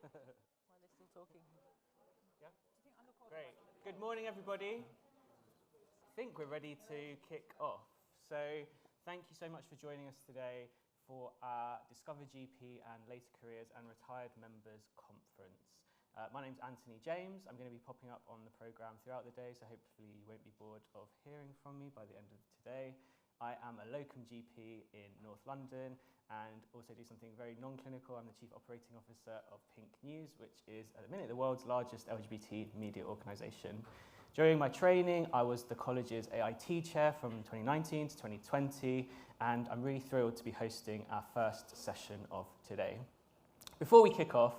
While they're still talking. Yeah? Great. Good morning, everybody. I think we're ready to kick off. So thank you so much for joining us today for our Discover GP and Later Careers and Retired Members Conference. My name's Anthony James. I'm going to be popping up on the programme throughout the day, so hopefully you won't be bored of hearing from me by the end of today. I am a locum GP in North London and also do something very non-clinical. I'm the Chief Operating Officer of Pink News, which is at the minute the world's largest LGBT media organisation. During my training, I was the college's AiT Chair from 2019 to 2020, and I'm really thrilled to be hosting our first session of today. Before we kick off,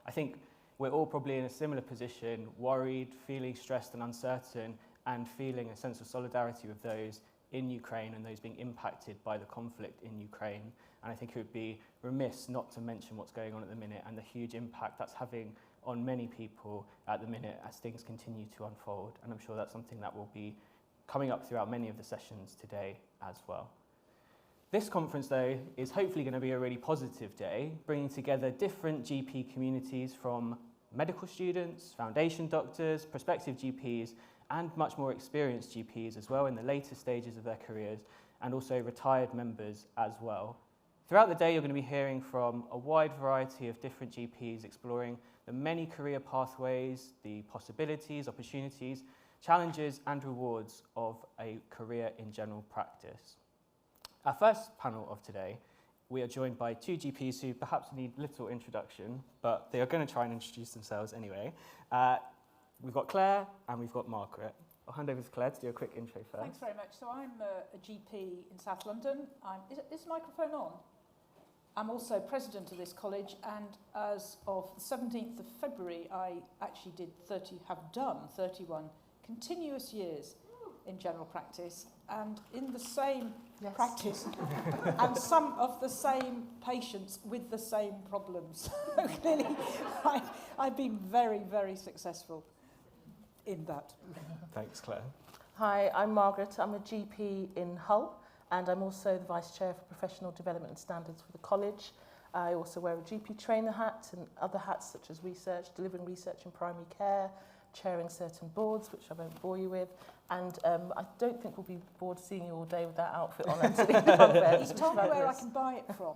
I think we're all probably in a similar position, worried, feeling stressed and uncertain, and feeling a sense of solidarity with those in Ukraine and those being impacted by the conflict in Ukraine. And I think it would be remiss not to mention what's going on at the minute and the huge impact that's having on many people at the minute as things continue to unfold. And I'm sure that's something that will be coming up throughout many of the sessions today as well. This conference, though, is hopefully going to be a really positive day, bringing together different GP communities from medical students, foundation doctors, prospective GPs, and much more experienced GPs as well in the later stages of their careers, and also retired members as well. Throughout the day, you're going to be hearing from a wide variety of different GPs exploring the many career pathways, the possibilities, opportunities, challenges, and rewards of a career in general practice. Our first panel of today, we are joined by two GPs who perhaps need little introduction, but they are going to try and introduce themselves anyway. We've got Claire and we've got Margaret. I'll hand over to Claire to do a quick intro first. Thanks very much. So I'm a GP in South London. Is this microphone on? I'm also president of this college, and as of the 17th of February, I actually have done 31 continuous years in general practice, and in the same practice, and some of the same patients with the same problems. Clearly, I've been very, very successful in that. Thanks, Claire. Hi, I'm Margaret. I'm a GP in Hull, and I'm also the Vice Chair for Professional Development and Standards for the college. I also wear a GP trainer hat and other hats such as research, delivering research in primary care, chairing certain boards, which I won't bore you with, and I don't think we'll be bored seeing you all day with that outfit on, Anthony. He's told me where I can buy it from.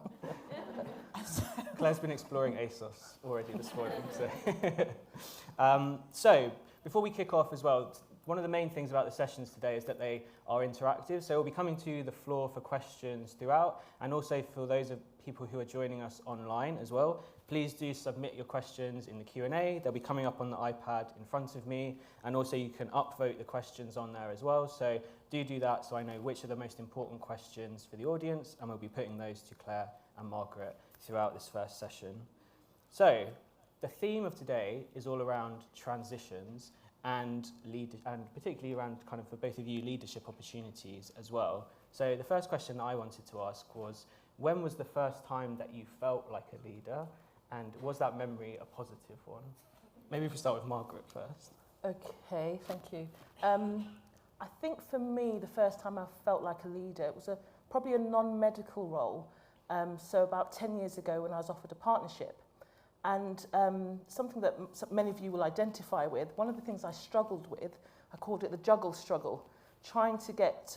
Claire's been exploring ASOS already this morning. So before we kick off as well, one of the main things about the sessions today is that they are interactive. So we'll be coming to the floor for questions throughout, and also for those of people who are joining us online as well. Please do submit your questions in the Q&A. They'll be coming up on the iPad in front of me, and also you can upvote the questions on there as well. So do that so I know which are the most important questions for the audience, and we'll be putting those to Claire and Margaret throughout this first session. So the theme of today is all around transitions and particularly around kind of for both of you leadership opportunities as well. So the first question that I wanted to ask was, when was the first time that you felt like a leader, and was that memory a positive one? Maybe if we start with Margaret first. Okay, thank you. I think for me, the first time I felt like a leader, it was probably a non-medical role. So about 10 years ago when I was offered a partnership. And something that many of you will identify with, one of the things I struggled with, I called it the juggle struggle, trying to get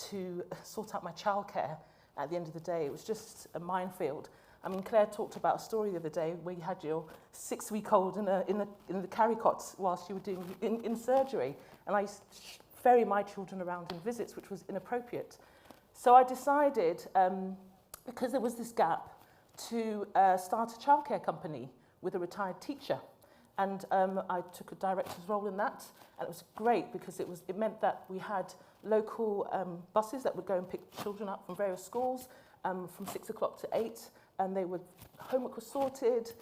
to sort out my childcare at the end of the day. It was just a minefield. I mean, Claire talked about a story the other day where you had your 6-week-old in the carry cots whilst you were doing in surgery. And I used to ferry my children around in visits, which was inappropriate. So I decided, because there was this gap, to start a childcare company with a retired teacher. And I took a director's role in that, and it was great because it meant that we had local buses that would go and pick children up from various schools from 6 o'clock to 8, and homework was sorted,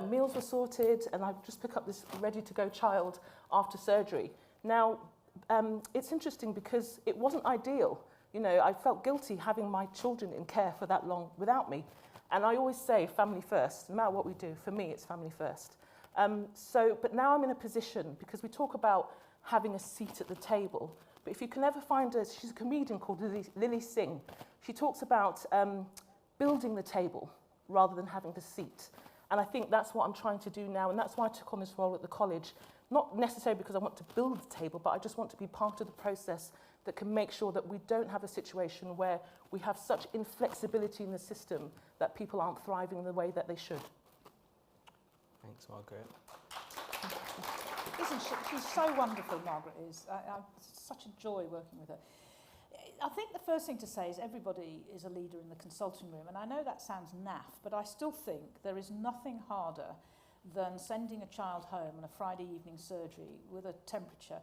meals were sorted, and I would just pick up this ready-to-go child after surgery. Now, it's interesting because it wasn't ideal. You know, I felt guilty having my children in care for that long without me. And I always say family first, no matter what we do, for me it's family first. But now I'm in a position, because we talk about having a seat at the table, but if you can ever find she's a comedian called Lily Singh. She talks about building the table rather than having the seat. And I think that's what I'm trying to do now, and that's why I took on this role at the college, not necessarily because I want to build the table, but I just want to be part of the process that can make sure that we don't have a situation where we have such inflexibility in the system that people aren't thriving the way that they should. Thanks, Margaret. Isn't she? She's so wonderful, Margaret is. It's such a joy working with her. I think the first thing to say is everybody is a leader in the consulting room, and I know that sounds naff, but I still think there is nothing harder than sending a child home on a Friday evening surgery with a temperature,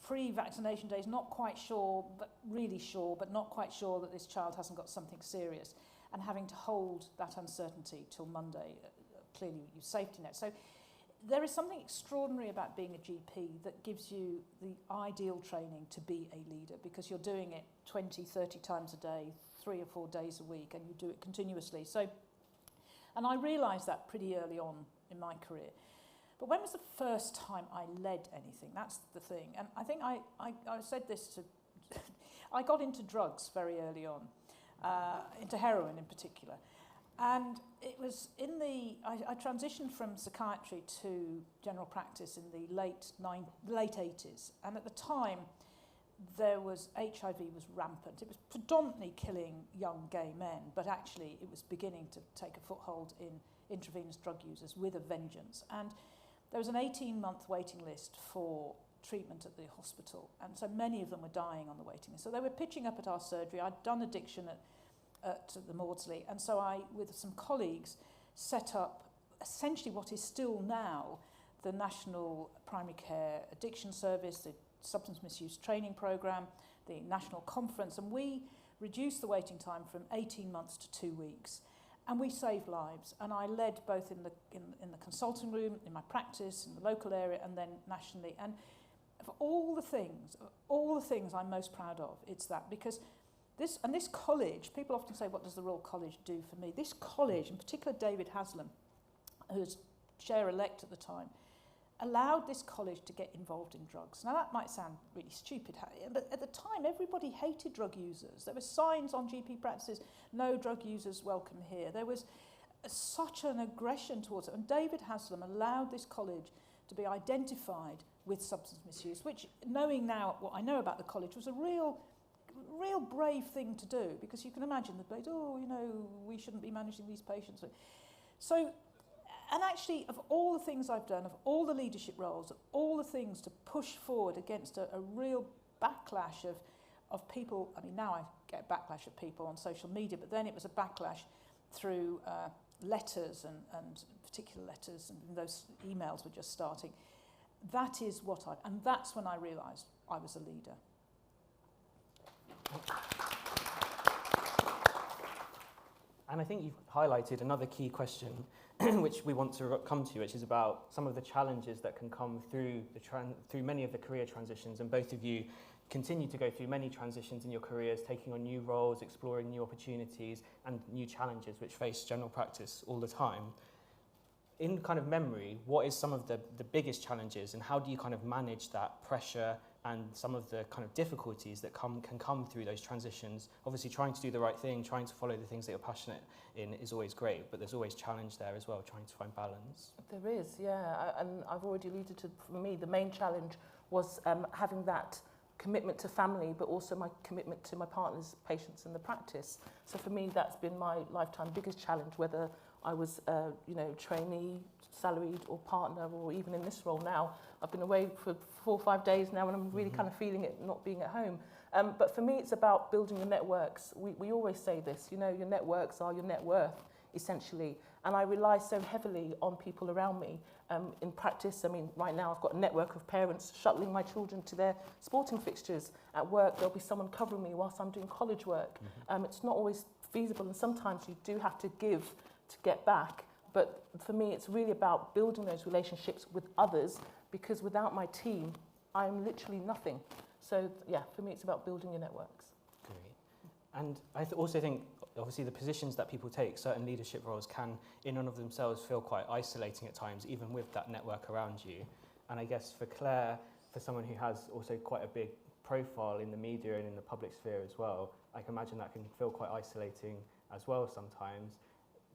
pre-vaccination days, not quite sure, but really sure, but not quite sure that this child hasn't got something serious, and having to hold that uncertainty till Monday, clearly your safety net. So there is something extraordinary about being a GP that gives you the ideal training to be a leader, because you're doing it 20, 30 times a day, 3 or 4 days a week, and you do it continuously. So, and I realised that pretty early on in my career. But when was the first time I led anything? That's the thing. And I think I said this to... I got into drugs very early on, into heroin in particular. And it was in the... I transitioned from psychiatry to general practice in the late 80s. And at the time, there was... HIV was rampant. It was predominantly killing young gay men, but actually it was beginning to take a foothold in intravenous drug users with a vengeance. And there was an 18-month waiting list for treatment at the hospital, and so many of them were dying on the waiting list. So they were pitching up at our surgery. I'd done addiction at the Maudsley, and so I, with some colleagues, set up essentially what is still now the National Primary Care Addiction Service, the Substance Misuse Training Programme, the National Conference, and we reduced the waiting time from 18 months to 2 weeks. And we saved lives, and I led both in the consulting room, in my practice, in the local area, and then nationally. And of all the things I'm most proud of, it's that, because this college, people often say, what does the Royal College do for me? This college, in particular David Haslam, who was chair-elect at the time, allowed this college to get involved in drugs. Now that might sound really stupid, but at the time everybody hated drug users. There were signs on GP practices, no drug users welcome here. There was such an aggression towards it, and David Haslam allowed this college to be identified with substance misuse, which, knowing now what I know about the college, was a real brave thing to do, because you can imagine the place, oh, you know, we shouldn't be managing these patients. So, and actually, of all the things I've done, of all the leadership roles, of all the things to push forward against a real backlash of people, I mean, now I get backlash of people on social media, but then it was a backlash through letters and particular letters, and those emails were just starting. That is what and that's when I realised I was a leader. And I think you've highlighted another key question, which we want to come to, which is about some of the challenges that can come through through many of the career transitions. And both of you continue to go through many transitions in your careers, taking on new roles, exploring new opportunities and new challenges which face general practice all the time. In kind of memory, what is some of the biggest challenges, and how do you kind of manage that pressure and some of the kind of difficulties that can come through those transitions? Obviously, trying to do the right thing, trying to follow the things that you're passionate in is always great, but there's always challenge there as well, trying to find balance. There is, yeah, and I've already alluded to, for me, the main challenge was having that commitment to family, but also my commitment to my partner's patients in the practice. So for me, that's been my lifetime biggest challenge, whether I was, trainee, salaried or partner, or even in this role now. I've been away for 4 or 5 days now, and I'm really kind of feeling it not being at home. But for me, it's about building the networks. We always say this, you know, your networks are your net worth, essentially. And I rely so heavily on people around me. In practice, I mean, right now I've got a network of parents shuttling my children to their sporting fixtures. At work, there'll be someone covering me whilst I'm doing college work. It's not always feasible, and sometimes you do have to give to get back. But for me, it's really about building those relationships with others, because without my team, I'm literally nothing. So yeah, for me, it's about building your networks. Great. And I also think, obviously, the positions that people take, certain leadership roles, can in and of themselves feel quite isolating at times, even with that network around you. And I guess for Claire, for someone who has also quite a big profile in the media and in the public sphere as well, I can imagine that can feel quite isolating as well sometimes.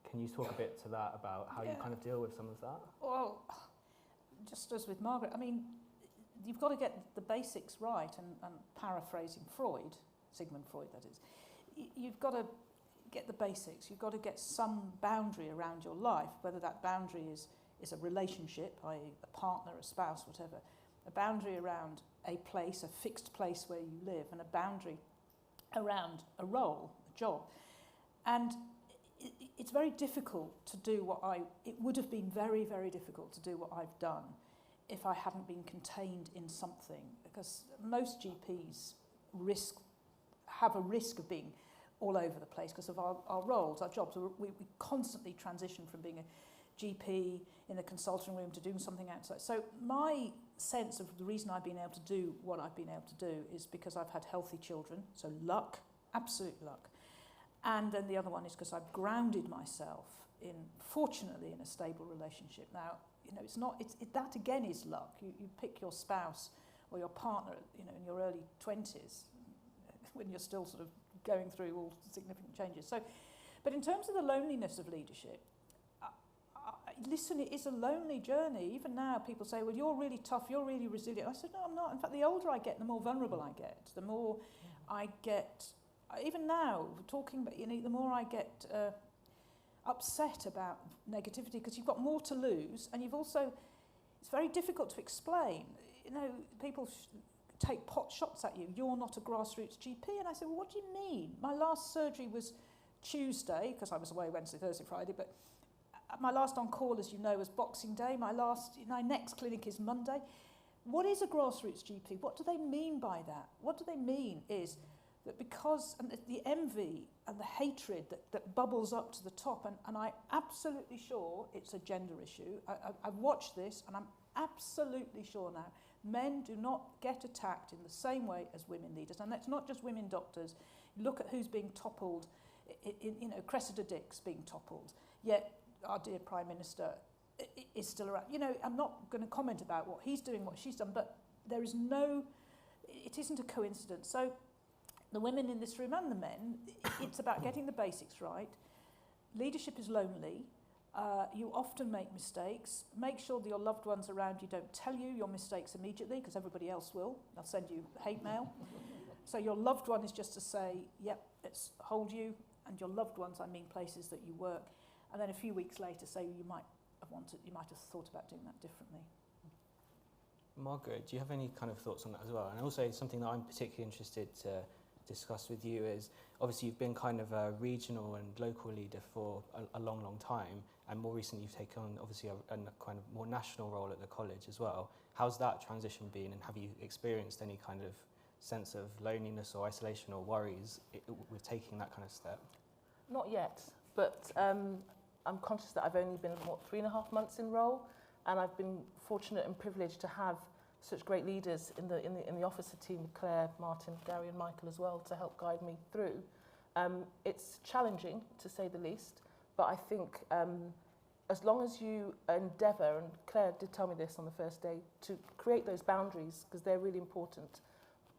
Can you talk a bit to that about how you kind of deal with some of that? Well, just as with Margaret, I mean, you've got to get the basics right, and paraphrasing Freud, Sigmund Freud that is, you've got to get the basics. You've got to get some boundary around your life, whether that boundary is a relationship, i.e. a partner, a spouse, whatever, a boundary around a place, a fixed place where you live, and a boundary around a role, a job. And it's very difficult to do it would have been very, very difficult to do what I've done if I hadn't been contained in something, because most GPs have a risk of being all over the place because of our roles, our jobs. We constantly transition from being a GP in the consulting room to doing something outside. So my sense of the reason I've been able to do what I've been able to do is because I've had healthy children, so luck, absolute luck. And then the other one is because I've grounded myself fortunately, in a stable relationship. Now, you know, that again is luck. You pick your spouse or your partner, you know, in your early 20s, when you're still sort of going through all significant changes. So, but in terms of the loneliness of leadership, listen, it is a lonely journey. Even now, people say, well, you're really tough, you're really resilient. I said, no, I'm not. In fact, the older I get, the more vulnerable I get. The more I get, even now, talking about, you know, the more I get upset about negativity, because you've got more to lose, and you've also, it's very difficult to explain. You know, people take pot shots at you. You're not a grassroots GP. And I said, well, what do you mean? My last surgery was Tuesday, because I was away Wednesday, Thursday, Friday, but my last on-call, as you know, was Boxing Day. My next clinic is Monday. What is a grassroots GP? What do they mean by that? What do they mean is that because the envy and the hatred that bubbles up to the top, and I'm absolutely sure it's a gender issue. I've watched this, and I'm absolutely sure now men do not get attacked in the same way as women leaders. And that's not just women doctors. Look at who's being toppled. You know, Cressida Dick's being toppled. Yet our dear Prime Minister is still around. You know, I'm not going to comment about what he's doing, what she's done, but it isn't a coincidence. So the women in this room and the men, it's about getting the basics right. Leadership is lonely. You often make mistakes. Make sure that your loved ones around you don't tell you your mistakes immediately, because everybody else will. They'll send you hate mail. So your loved one is just to say, yep, let's hold you. And your loved ones, I mean places that you work. And then a few weeks later say you might have thought about doing that differently. Margaret, do you have any kind of thoughts on that as well? And also something that I'm particularly interested to discuss with you is, obviously you've been kind of a regional and local leader for a long, long time, and more recently you've taken on obviously a kind of more national role at the college as well. How's that transition been, and have you experienced any kind of sense of loneliness or isolation or worries with taking that kind of step? Not yet, but I'm conscious that I've only been, 3.5 months in role, and I've been fortunate and privileged to have such great leaders in the officer team, Claire, Martin, Gary and Michael as well, to help guide me through. It's challenging, to say the least, but I think as long as you endeavour, and Claire did tell me this on the first day, to create those boundaries, because they're really important.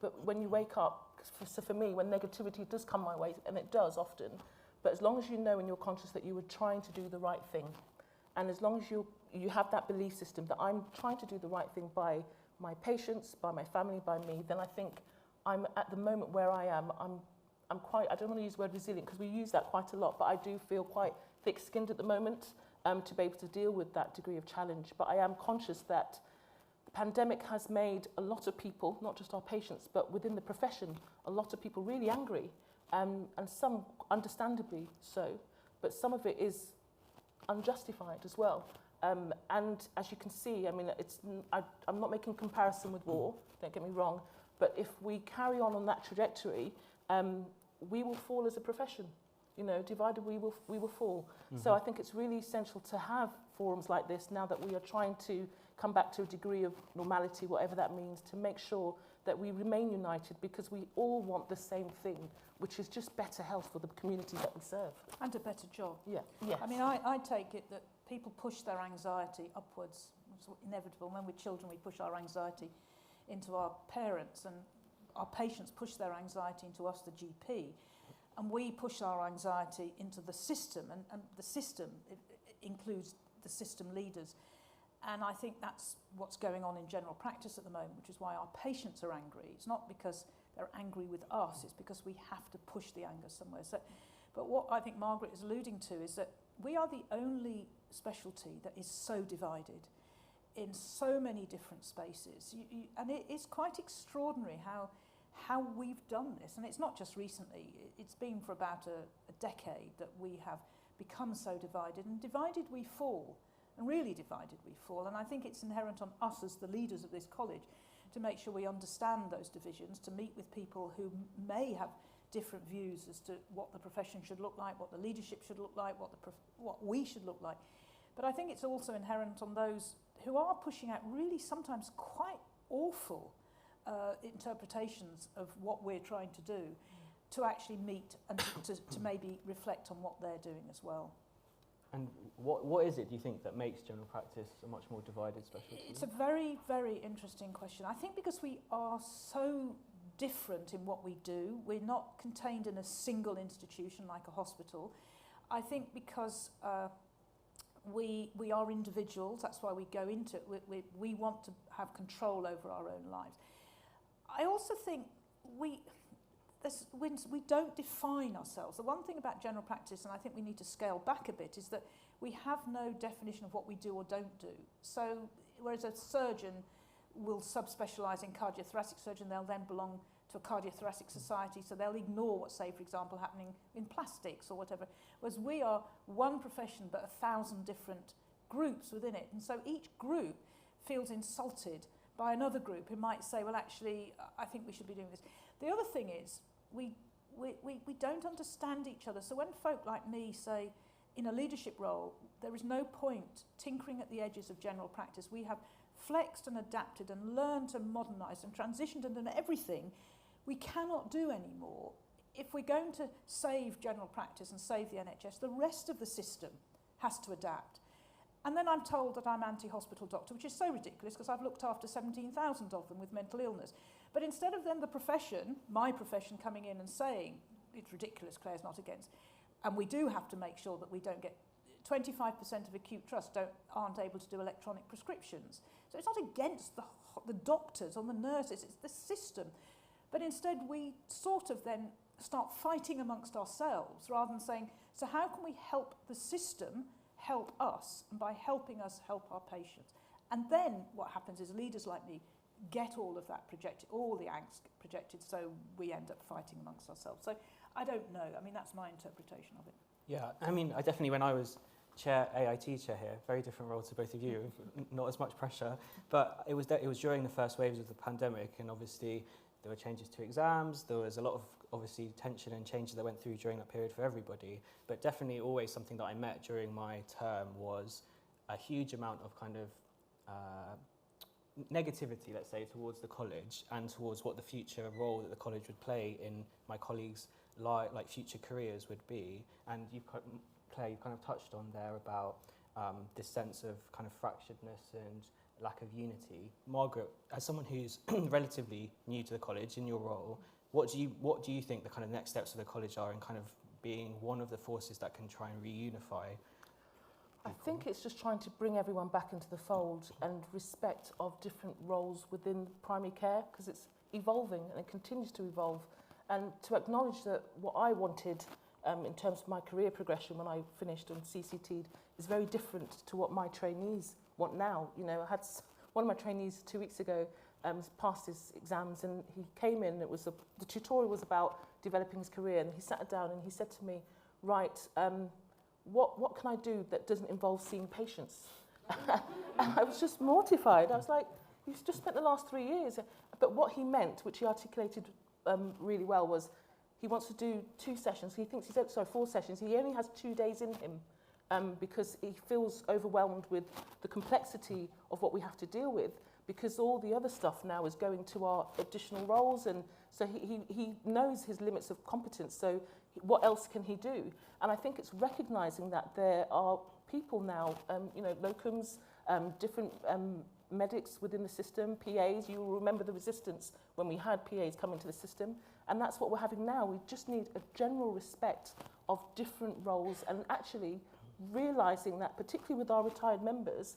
But when you wake up, so for me, when negativity does come my way, and it does often, but as long as you know and you're conscious that you were trying to do the right thing, and as long as you have that belief system that I'm trying to do the right thing by my patients, by my family, by me, then I think I'm at the moment where I am, I'm quite, I don't want to use the word resilient because we use that quite a lot, but I do feel quite thick-skinned at the moment to be able to deal with that degree of challenge. But I am conscious that the pandemic has made a lot of people, not just our patients, but within the profession, a lot of people really angry, and some understandably so, but some of it is unjustified as well. And as you can see, I mean, I'm not making comparison with war, don't get me wrong, but if we carry on that trajectory, we will fall as a profession. You know, divided we will fall. Mm-hmm. So I think it's really essential to have forums like this now that we are trying to come back to a degree of normality, whatever that means, to make sure that we remain united, because we all want the same thing, which is just better health for the community that we serve. And a better job. Yeah. Yes. I mean, I take it that people push their anxiety upwards. It's inevitable. When we're children, we push our anxiety into our parents, and our patients push their anxiety into us, the GP. and we push our anxiety into the system, and the system it includes the system leaders. And I think that's what's going on in general practice at the moment, which is why our patients are angry. It's not because they're angry with us, it's because we have to push the anger somewhere. So, but what I think Margaret is alluding to is that we are the only specialty that is so divided in so many different spaces. And it is quite extraordinary how we've done this. And it's not just recently, it's been for about a decade that we have become so divided. And divided we fall, and really divided we fall. And I think it's inherent on us as the leaders of this college to make sure we understand those divisions, to meet with people who may have different views as to what the profession should look like, what the leadership should look like, what we should look like. But I think it's also inherent on those who are pushing out really sometimes quite awful interpretations of what we're trying to do, to actually meet and to maybe reflect on what they're doing as well. And what is it, do you think, that makes general practice a much more divided specialty? It's a very, very interesting question. I think because we are so different in what we do, we're not contained in a single institution like a hospital. I think because we are individuals, that's why we go into it. We want to have control over our own lives. I also think we don't define ourselves. The one thing about general practice, and I think we need to scale back a bit, is that we have no definition of what we do or don't do. So whereas a surgeon will subspecialise in cardiothoracic surgeon, they'll then belong to a cardiothoracic society, so they'll ignore what's, say, for example, happening in plastics or whatever. Whereas we are one profession but 1,000 different groups within it. And so each group feels insulted by another group who might say, well, actually, I think we should be doing this. The other thing is, we don't understand each other. So when folk like me say, in a leadership role, there is no point tinkering at the edges of general practice. We have flexed and adapted and learned to modernise and transitioned and done everything we cannot do anymore. If we're going to save general practice and save the NHS, the rest of the system has to adapt. And then I'm told that I'm anti-hospital doctor, which is so ridiculous because I've looked after 17,000 of them with mental illness. But instead of then the profession, my profession, coming in and saying, it's ridiculous, Claire's not against, and we do have to make sure that we don't get 25% of acute trusts aren't able to do electronic prescriptions. So it's not against the doctors or the nurses, it's the system. But instead we sort of then start fighting amongst ourselves rather than saying, so how can we help the system help us, and by helping us help our patients? And then what happens is leaders like me get all of that projected, all the angst projected, so we end up fighting amongst ourselves. So I don't know. I mean, that's my interpretation of it. Yeah, I mean, I definitely, when I was chair, AiT chair here, very different role to both of you, not as much pressure, but it was during the first waves of the pandemic, and obviously there were changes to exams, there was a lot of obviously tension and changes that went through during that period for everybody, but definitely always something that I met during my term was a huge amount of kind of negativity, let's say, towards the college and towards what the future role that the college would play in my colleagues' like future careers would be. And Claire, you kind of touched on there about this sense of kind of fracturedness and lack of unity. Margaret, as someone who's relatively new to the college in your role, what do you think the kind of next steps of the college are in kind of being one of the forces that can try and reunify people? I think it's just trying to bring everyone back into the fold and respect of different roles within primary care, because it's evolving and it continues to evolve, and to acknowledge that what I wanted in terms of my career progression when I finished and CCT'd is very different to what my trainees want now. You know, I had one of my trainees 2 weeks ago passed his exams, and he came in, the tutorial was about developing his career, and he sat down and he said to me, right, what can I do that doesn't involve seeing patients? And I was just mortified. I was like, you've just spent the last 3 years. But what he meant, which he articulated really well, was he wants to do 2 sessions. He thinks 4 sessions. He only has 2 days in him because he feels overwhelmed with the complexity of what we have to deal with, because all the other stuff now is going to our additional roles, and so he knows his limits of competence, so what else can he do? And I think it's recognising that there are people now, locums, different medics within the system, PAs. You will remember the resistance when we had PAs come into the system. And that's what we're having now. We just need a general respect of different roles and actually realising that, particularly with our retired members,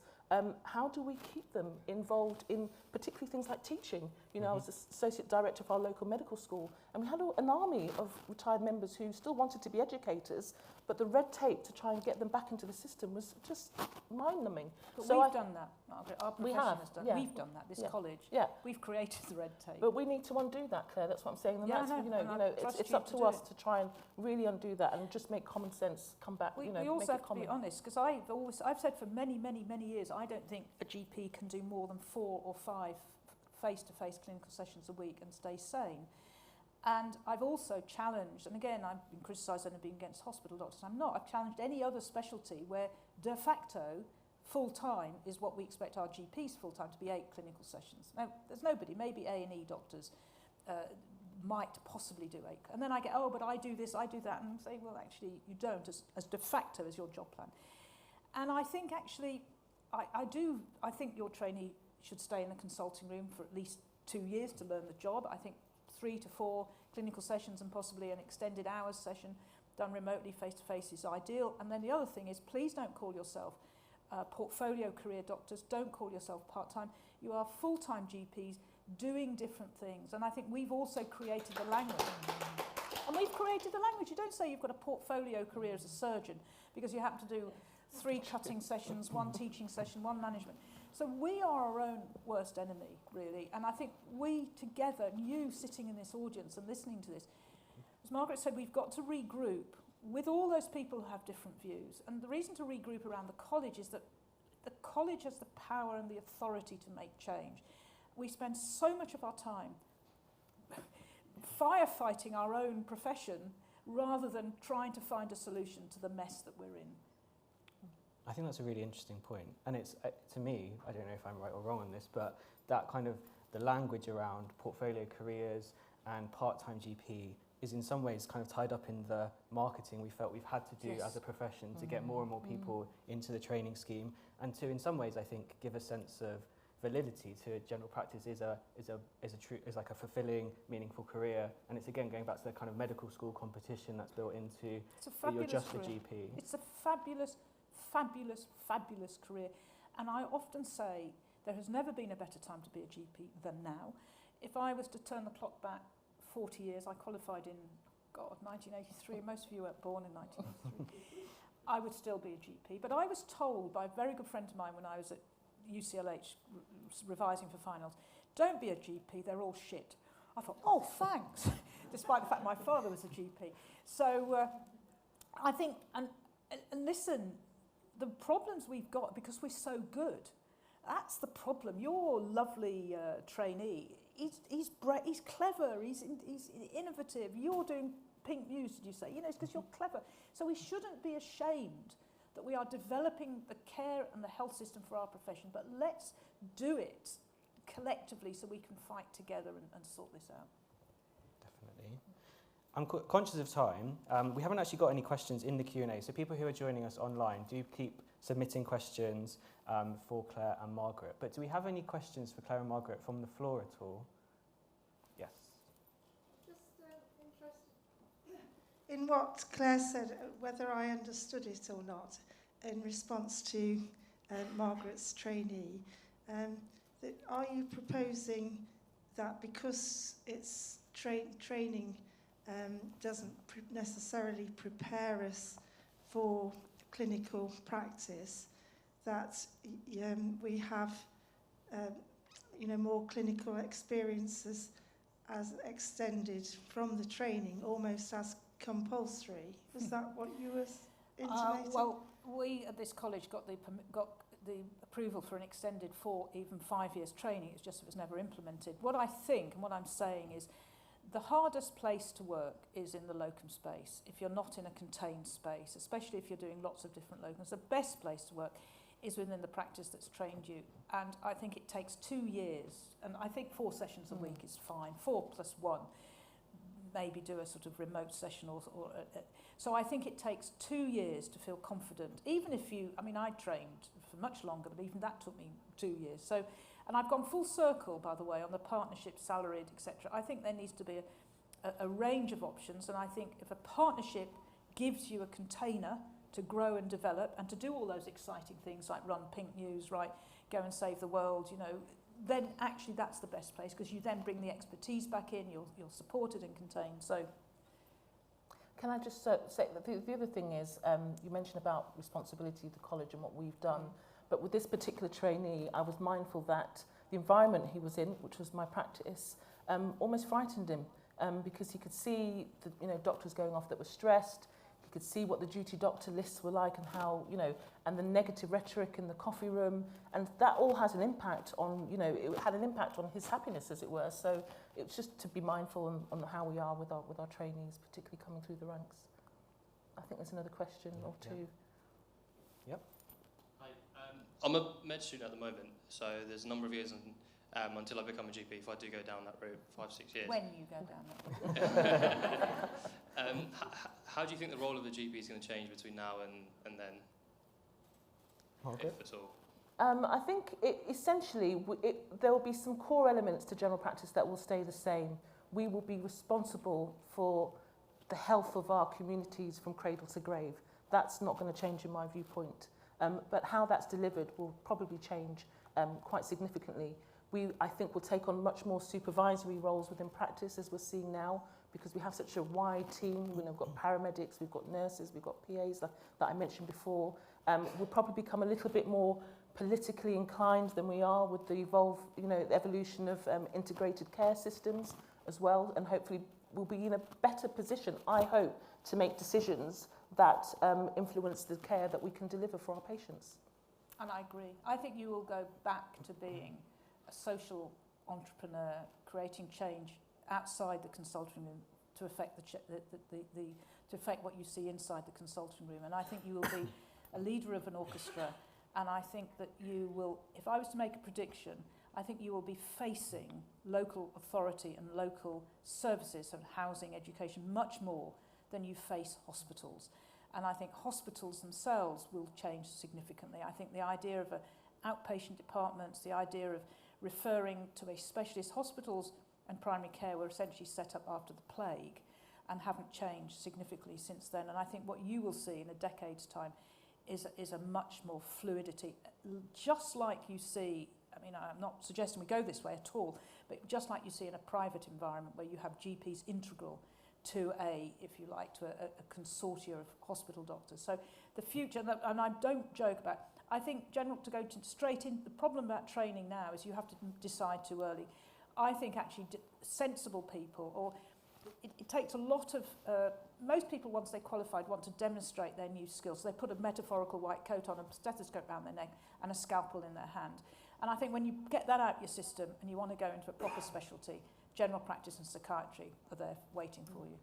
how do we keep them involved in particularly things like teaching? You know, I was associate director of our local medical school, and we had an army of retired members who still wanted to be educators, but the red tape to try and get them back into the system was just mind-numbing. But so we've done that, Margaret. Our profession has done. Yeah. We've done that. This college. Yeah. We've created the red tape. But we need to undo that, Claire. That's what I'm saying. And Yeah, that's, I know. it's up to us to try and really undo that and just make common sense come back. We you know, also make have it to be honest, because I've said for many years, I don't think a GP can do more than 4 or 5 face-to-face clinical sessions a week and stay sane. And I've also challenged, and again, I've been criticised and being against hospital doctors. I'm not. I've challenged any other specialty where de facto full-time is what we expect our GPs full-time to be 8 clinical sessions. Now, there's nobody, maybe A&E doctors might possibly do 8. And then I get, oh, but I do this, I do that, and say, well, actually, you don't as de facto as your job plan. And I think actually, I think your trainee should stay in the consulting room for at least 2 years to learn the job. I think 3 to 4 clinical sessions and possibly an extended hours session done remotely face-to-face is ideal. And then the other thing is, please don't call yourself portfolio career doctors. Don't call yourself part-time. You are full-time GPs doing different things. And I think we've also created the language. And we've created the language. You don't say you've got a portfolio career as a surgeon because you happen to do 3 cutting sessions, 1 teaching session, 1 management. So we are our own worst enemy, really. And I think we together, you sitting in this audience and listening to this, as Margaret said, we've got to regroup with all those people who have different views. And the reason to regroup around the college is that the college has the power and the authority to make change. We spend so much of our time firefighting our own profession rather than trying to find a solution to the mess that we're in. I think that's a really interesting point. And it's, to me, I don't know if I'm right or wrong on this, but that kind of the language around portfolio careers and part-time GP is in some ways kind of tied up in the marketing we felt we've had to do as a profession to get more and more people into the training scheme, and to, in some ways, I think, give a sense of validity to general practice is like a fulfilling, meaningful career. And it's again going back to the kind of medical school competition that's built into that you're just a GP. It's a fabulous, fabulous career. And I often say there has never been a better time to be a GP than now. If I was to turn the clock back 40 years, I qualified in, 1983. Most of you weren't born in 1983. I would still be a GP. But I was told by a very good friend of mine when I was at UCLH revising for finals, don't be a GP, they're all shit. I thought, oh, thanks, despite the fact my father was a GP. So I think, and listen, the problems we've got because we're so good, that's the problem. Your lovely trainee, he's clever, he's innovative. You're doing pink news, did you say? You know, it's because you're clever. So we shouldn't be ashamed that we are developing the care and the health system for our profession, but let's do it collectively so we can fight together and sort this out. Definitely. I'm conscious of time. We haven't actually got any questions in the Q&A, so people who are joining us online, do keep submitting questions for Claire and Margaret. But do we have any questions for Claire and Margaret from the floor at all? Yes. Just interested in what Claire said, whether I understood it or not, in response to Margaret's trainee. Are you proposing that because it's training doesn't necessarily prepare us for clinical practice, that we have more clinical experiences as extended from the training, almost as compulsory? Was that what you were intimating? Well, we at this college got the approval for an extended 4, even 5 years training. It's just it was never implemented. What I think and what I'm saying is the hardest place to work is in the locum space. If you're not in a contained space, especially if you're doing lots of different locums, the best place to work is within the practice that's trained you. And I think it takes 2 years, and I think 4 sessions a week is fine, 4 + 1. maybe do a sort of remote session so I think it takes 2 years to feel confident, even if I trained for much longer, but even that took me 2 years. So, and I've gone full circle, by the way, on the partnership, salaried, etc. I think there needs to be a range of options, and I think if a partnership gives you a container to grow and develop and to do all those exciting things like run Pink News, right, go and save the world, then actually that's the best place, because you then bring the expertise back in, you're supported and contained. So, can I just say that the other thing is, you mentioned about responsibility of the college and what we've done, but with this particular trainee, I was mindful that the environment he was in, which was my practice, almost frightened him, because he could see the doctors going off that were stressed. He could see what the duty doctor lists were like and how, and the negative rhetoric in the coffee room, and that all has an impact on, it had an impact on his happiness, as it were. So it was just to be mindful on how we are with our trainees, particularly coming through the ranks. I think there's another question or two. Yep. Hi, I'm a med student at the moment, so there's a number of years until I become a GP, if I do go down that route, 5-6 years. When you go down that route. How do you think the role of the GP is going to change between now and then, Margaret? if at all? I think essentially there will be some core elements to general practice that will stay the same. We will be responsible for the health of our communities from cradle to grave. That's not going to change in my viewpoint. But how that's delivered will probably change quite significantly. I think we'll take on much more supervisory roles within practice, as we're seeing now, because we have such a wide team. We've got paramedics, we've got nurses, we've got PAs that I mentioned before. We'll probably become a little bit more politically inclined than we are with the evolution of integrated care systems as well, and hopefully we'll be in a better position, I hope, to make decisions that influence the care that we can deliver for our patients. And I agree. I think you will go back to being a social entrepreneur, creating change outside the consulting room to affect to affect what you see inside the consulting room. And I think you will be a leader of an orchestra. And I think that you will, if I was to make a prediction, I think you will be facing local authority and local services of housing, education, much more than you face hospitals. And I think hospitals themselves will change significantly. I think the idea of outpatient departments, the idea of referring to a specialist hospitals and primary care were essentially set up after the plague and haven't changed significantly since then. And I think what you will see in a decade's time is a much more fluidity, just like you see, I'm not suggesting we go this way at all, but just like you see in a private environment where you have GPs integral to a consortia of hospital doctors. So the future, and I don't joke about, I think straight in, the problem about training now is you have to decide too early. I think actually sensible people, or it takes a lot of, most people once they're qualified want to demonstrate their new skills. So they put a metaphorical white coat on, a stethoscope around their neck and a scalpel in their hand. And I think when you get that out of your system and you want to go into a proper specialty, general practice and psychiatry are there waiting for you.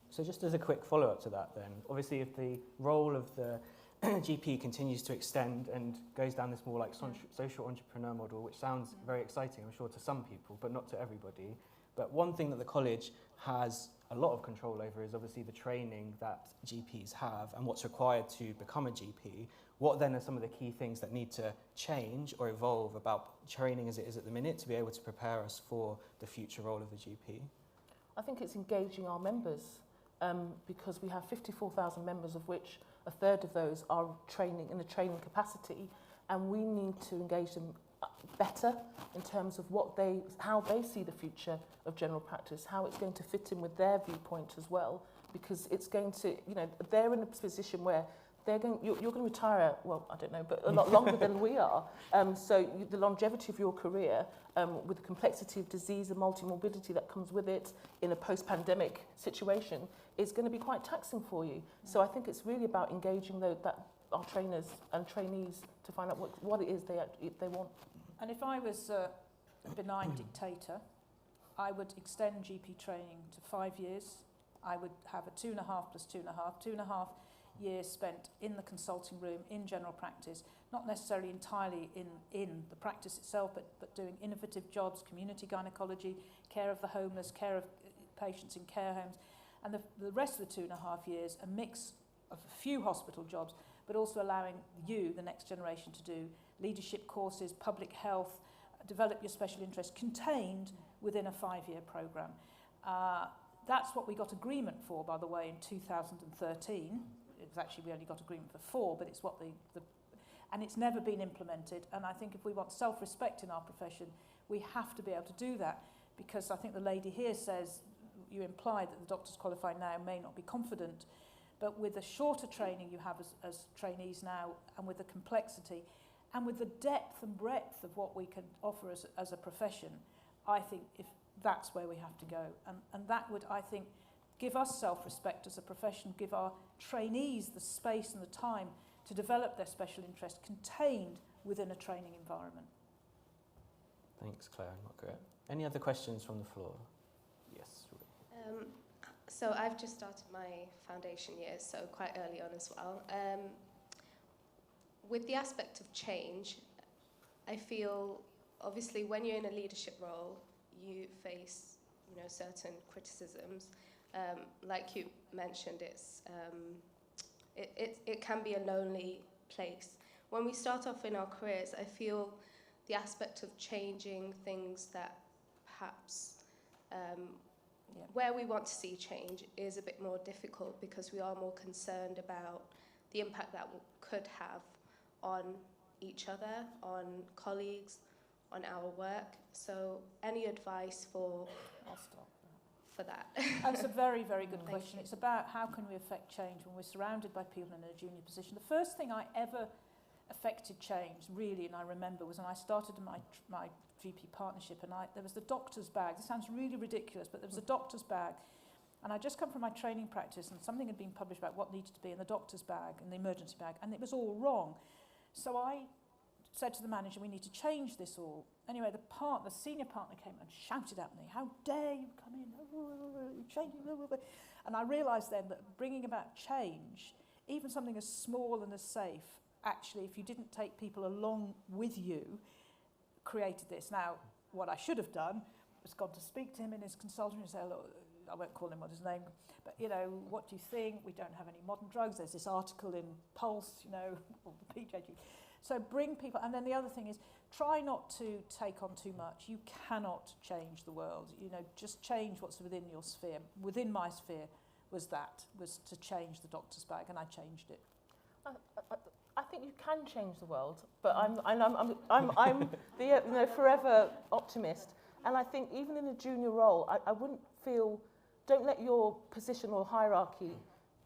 So just as a quick follow-up to that then, obviously if the role of the GP continues to extend and goes down this more like social entrepreneur model, which sounds very exciting, I'm sure, to some people, but not to everybody. But one thing that the college has a lot of control over is obviously the training that GPs have and what's required to become a GP. What then are some of the key things that need to change or evolve about training as it is at the minute to be able to prepare us for the future role of the GP? I think it's engaging our members, because we have 54,000 members, of which a third of those are training in a training capacity, and we need to engage them better in terms of how they see the future of general practice, how it's going to fit in with their viewpoint as well, because it's going to, they're in a position where you're going to retire, well, I don't know, but a lot longer than we are. So the longevity of your career, with the complexity of disease and multimorbidity that comes with it in a post-pandemic situation, is going to be quite taxing for you. So I think it's really about engaging our trainers and trainees to find out what it is they want. And if I was a benign dictator, I would extend GP training to 5 years. I would have a 2.5 plus 2.5 years spent in the consulting room, in general practice, not necessarily entirely in the practice itself, but doing innovative jobs, community gynecology, care of the homeless, care of patients in care homes. And the rest of the 2.5 years, a mix of a few hospital jobs, but also allowing you, the next generation, to do leadership courses, public health, develop your special interest, contained within a 5-year programme. That's what we got agreement for, by the way, in 2013. It was actually, we only got agreement for 4, but it's what and it's never been implemented. And I think if we want self-respect in our profession, we have to be able to do that, because I think the lady here says, you implied that the doctors qualified now may not be confident, but with the shorter training you have as trainees now, and with the complexity, and with the depth and breadth of what we can offer as a profession, I think if that's where we have to go. And that would, I think, give us self-respect as a profession, give our trainees the space and the time to develop their special interest contained within a training environment. Thanks, Claire and Margaret. Any other questions from the floor? Yes. So I've just started my foundation years, so quite early on as well. With the aspect of change, I feel obviously when you're in a leadership role, you face, you know, certain criticisms. Like you mentioned, it can be a lonely place. When we start off in our careers, I feel the aspect of changing things that perhaps where we want to see change is a bit more difficult, because we are more concerned about the impact that could have on each other, on colleagues, on our work. So any advice for that? That's a very, very good Thank question. you. It's about how can we affect change when we're surrounded by people in a junior position. The first thing I ever affected change, really, and I remember, was when I started my GP partnership, and there was the doctor's bag. This sounds really ridiculous, but there was a doctor's bag. And I'd just come from my training practice, and something had been published about what needed to be in the doctor's bag, in the emergency bag, and it was all wrong. So I said to the manager, we need to change this all. Anyway, the senior partner came and shouted at me, how dare you come in, you're changing. And I realised then that bringing about change, even something as small and as safe, actually, if you didn't take people along with you, created this. Now, what I should have done was gone to speak to him in his consulting and say, look, I won't call him what his name, but, you know, what do you think? We don't have any modern drugs. There's this article in Pulse, you know, or the PJG. So bring people, and then the other thing is, try not to take on too much. You cannot change the world. You know, just change what's within your sphere. Within my sphere was to change the doctor's bag, and I changed it. I think you can change the world, but I'm the forever optimist. And I think even in a junior role, I wouldn't feel, don't let your position or hierarchy,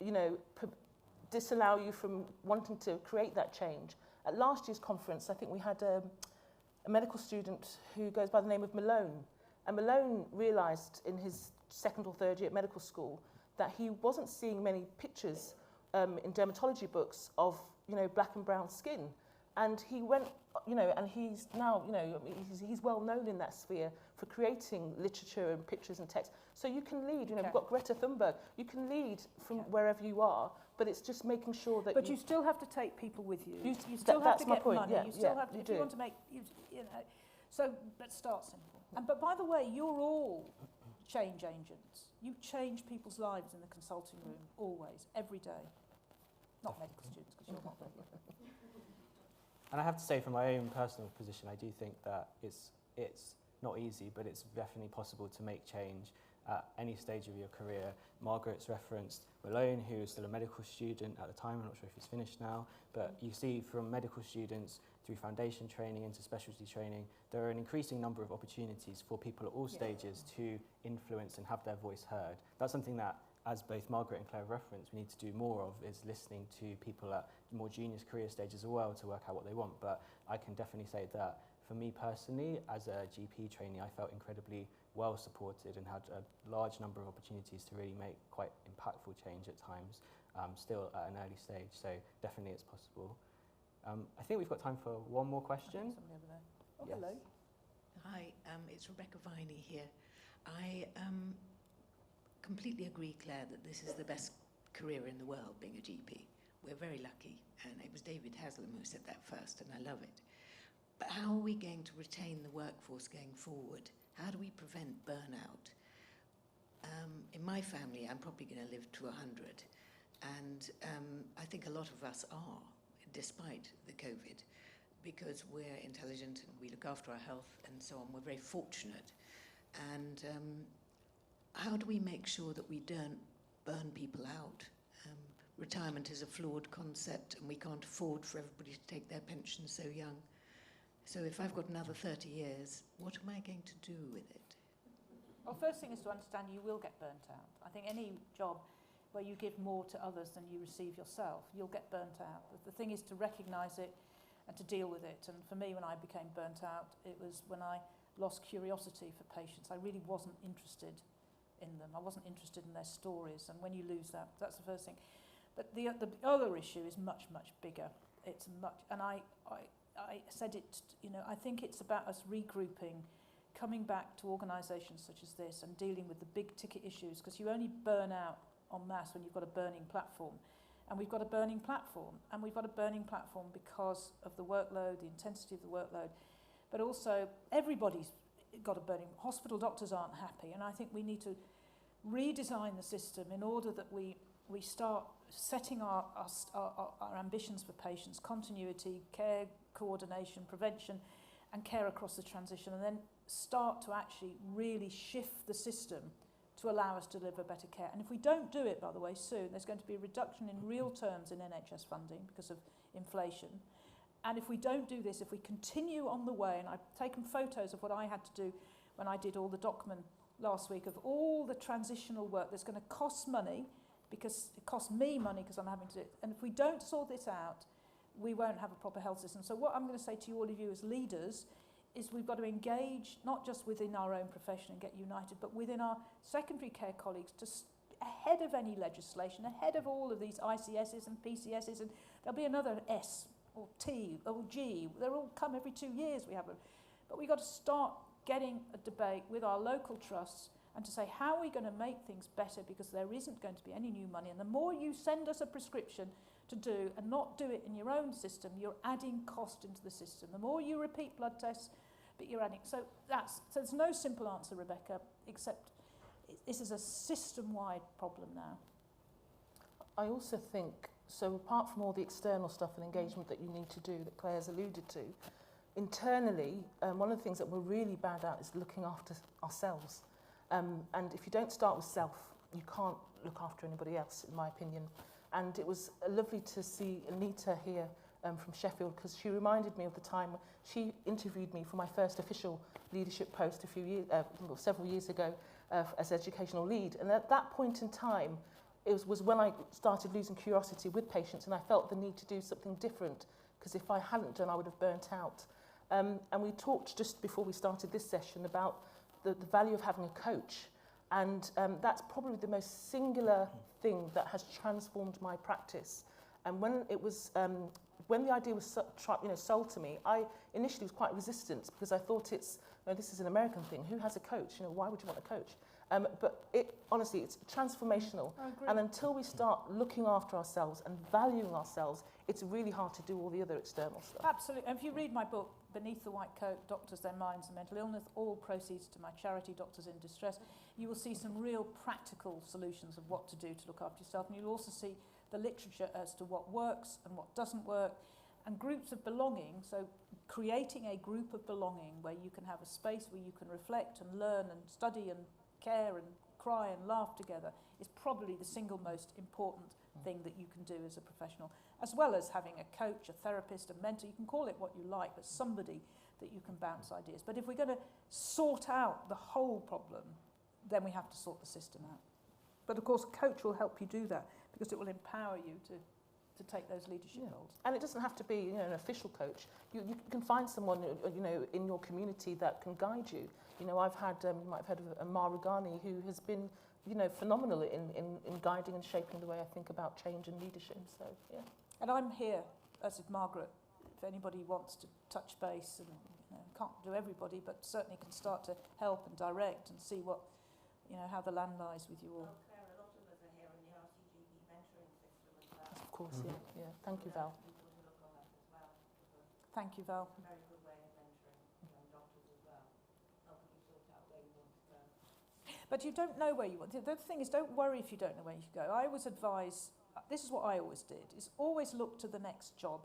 you know, disallow you from wanting to create that change. At last year's conference, I think we had a medical student who goes by the name of Malone. And Malone realised in his 2nd or 3rd year at medical school that he wasn't seeing many pictures in dermatology books of, you know, black and brown skin. And he went, you know, and he's now, you know, he's well known in that sphere for creating literature and pictures and text. So you can lead, you know, we've got Greta Thunberg, you can lead from wherever you are, but it's just making sure that... But you still have to take people with you. You still have to get money. Yeah, you still have to, if you want to make, you know. So let's start simple. But by the way, you're all change agents. You change people's lives in the consulting room, always, every day. Not medical students, because you're not medical. And I have to say, from my own personal position, I do think that it's not easy, but it's definitely possible to make change at any stage of your career. Margaret's referenced Malone, who is still a medical student at the time. I'm not sure if he's finished now, but you see from medical students through foundation training into specialty training, there are an increasing number of opportunities for people at all stages to influence and have their voice heard. That's something that, as both Margaret and Claire referenced, we need to do more of, is listening to people at more junior career stages as well to work out what they want. But I can definitely say that for me personally, as a GP trainee, I felt incredibly well supported and had a large number of opportunities to really make quite impactful change at times, still at an early stage. So definitely it's possible. I think we've got time for one more question. Somebody over there. Oh, Yes. hello. Hi, it's Rebekah Viney here. I completely agree, Claire, that this is the best career in the world, being a GP. We're very lucky, and it was David Haslam who said that first, and I love it. But how are we going to retain the workforce going forward? How do we prevent burnout? in my family, I'm probably going to live to 100. And I think a lot of us are, despite the COVID, because we're intelligent and we look after our health and so on. We're very fortunate. And how do we make sure that we don't burn people out? Retirement is a flawed concept, and we can't afford for everybody to take their pension so young. So if I've got another 30 years, what am I going to do with it? Well, first thing is to understand you will get burnt out. I think any job where you give more to others than you receive yourself, you'll get burnt out. But the thing is to recognise it and to deal with it. And for me, when I became burnt out, it was when I lost curiosity for patients. I really wasn't interested in them. I wasn't interested in their stories. And when you lose that, that's the first thing. But the other issue is much, much bigger. It's much, and I said it, you know, I think it's about us regrouping, coming back to organisations such as this and dealing with the big ticket issues, because you only burn out en masse when you've got a burning platform. And we've got a burning platform, and we've got a burning platform because of the workload, the intensity of the workload, but also everybody's got a burning. Hospital doctors aren't happy, and I think we need to redesign the system in order that we start setting our ambitions for patients, continuity, care, coordination, prevention, and care across the transition, and then start to actually really shift the system to allow us to deliver better care. And if we don't do it, by the way, soon, there's going to be a reduction in real terms in NHS funding because of inflation. And if we don't do this, if we continue on the way, and I've taken photos of what I had to do when I did all the document last week of all the transitional work that's going to cost money, because it costs me money because I'm having to do it. And if we don't sort this out, we won't have a proper health system. So what I'm going to say to you, all of you as leaders, is we've got to engage not just within our own profession and get united, but within our secondary care colleagues to ahead of any legislation, ahead of all of these ICSs and PCSs, and there'll be another S or T or G. They'll all come every 2 years. But we've got to start getting a debate with our local trusts and to say, how are we going to make things better, because there isn't going to be any new money. And the more you send us a prescription to do and not do it in your own system, you're adding cost into the system. The more you repeat blood tests, but you're adding. So there's no simple answer, Rebekah, except this is a system-wide problem now. I also think, so apart from all the external stuff and engagement that you need to do that Claire's alluded to, internally, one of the things that we're really bad at is looking after ourselves. And if you don't start with self, you can't look after anybody else, in my opinion. And it was lovely to see Anita here from Sheffield, because she reminded me of the time she interviewed me for my first official leadership post several years ago as educational lead. And at that point in time, it was when I started losing curiosity with patients, and I felt the need to do something different, because if I hadn't done, I would have burnt out. And we talked just before we started this session about the value of having a coach. And that's probably the most singular thing that has transformed my practice. And when it was, when the idea was sold to me, I initially was quite resistant, because I thought this is an American thing. Who has a coach? Why would you want a coach? But honestly, it's transformational. And until we start looking after ourselves and valuing ourselves, it's really hard to do all the other external stuff. Absolutely. And if you read my book, Beneath the White Coat, Doctors, Their Minds and Mental Illness, all proceeds to my charity, Doctors in Distress, you will see some real practical solutions of what to do to look after yourself. And you'll also see the literature as to what works and what doesn't work, and groups of belonging. So creating a group of belonging where you can have a space where you can reflect and learn and study and care and cry and laugh together is probably the single most important thing that you can do as a professional, as well as having a coach, a therapist, a mentor. You can call it what you like, but somebody that you can bounce ideas. But if we're going to sort out the whole problem, then we have to sort the system out. But of course, a coach will help you do that, because it will empower you to take those leadership roles. And it doesn't have to be an official coach. You can find someone in your community that can guide you. I've had, you might have heard of Amar Rugani, who has been phenomenal in guiding and shaping the way I think about change and leadership. So yeah. And I'm here, as is Margaret, if anybody wants to touch base, and can't do everybody, but certainly can start to help and direct and see what, how the land lies with you all. Well, Claire, a lot of us are here in the RCGP mentoring system as well. Of course, yeah. Thank you, Val. People to look on that as well. Thank you, Val. It's a very good way of mentoring young doctors as well, helping you sort out where you want to go. But you don't know where you want. The other thing is, don't worry if you don't know where you go. I always advise, this is what I always did, is always look to the next job.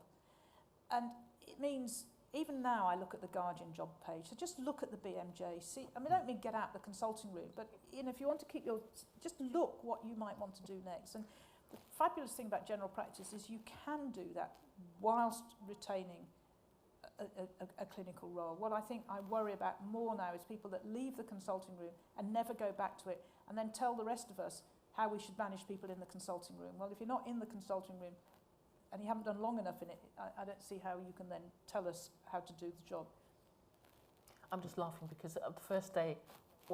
And it means, even now I look at the Guardian job page, so just look at the BMJ. See, I mean, I don't mean get out the consulting room, but if you want to keep just look what you might want to do next. And the fabulous thing about general practice is you can do that whilst retaining a clinical role. What I think I worry about more now is people that leave the consulting room and never go back to it and then tell the rest of us how we should manage people in the consulting room. Well, if you're not in the consulting room and you haven't done long enough in it, I don't see how you can then tell us how to do the job. I'm just laughing because the first day,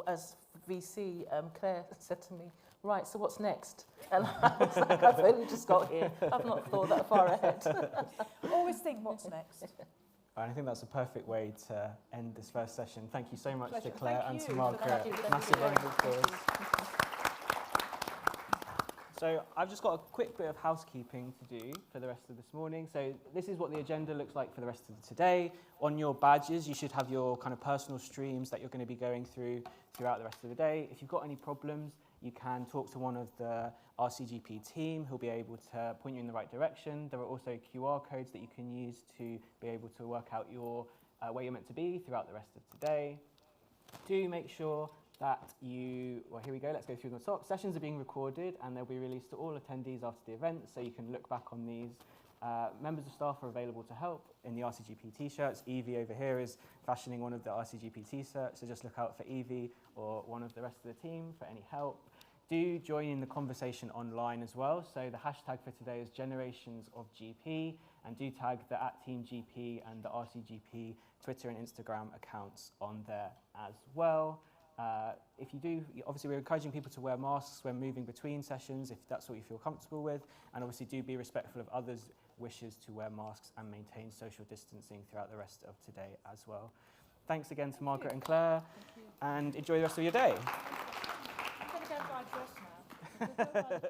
as VC, Claire said to me, right, so what's next? And I was like, I've only just got here. I've not thought that far ahead. Always think what's next. And I think that's a perfect way to end this first session. Thank you so much Pleasure. to Claire Thank and to you. Margaret. Thank you. Massive round of applause. So I've just got a quick bit of housekeeping to do for the rest of this morning. So this is what the agenda looks like for the rest of today. On your badges, you should have your kind of personal streams that you're going to be going through throughout the rest of the day. If you've got any problems, you can talk to one of the RCGP team who'll be able to point you in the right direction. There are also QR codes that you can use to be able to work out your where you're meant to be throughout the rest of today. Do make sure that well, here we go, let's go through the top. Sessions are being recorded and they'll be released to all attendees after the event, so you can look back on these. Members of staff are available to help in the RCGP t-shirts. Evie over here is fashioning one of the RCGP t-shirts, so just look out for Evie or one of the rest of the team for any help. Do join in the conversation online as well. So the hashtag for today is Generations of GP, and do tag the @TeamGP and the RCGP Twitter and Instagram accounts on there as well. If you do, obviously we're encouraging people to wear masks when moving between sessions, if that's what you feel comfortable with, and obviously do be respectful of others' wishes to wear masks and maintain social distancing throughout the rest of today as well. Thanks again to Margaret and Claire, and enjoy the rest of your day. I'm going to go and buy a dress now.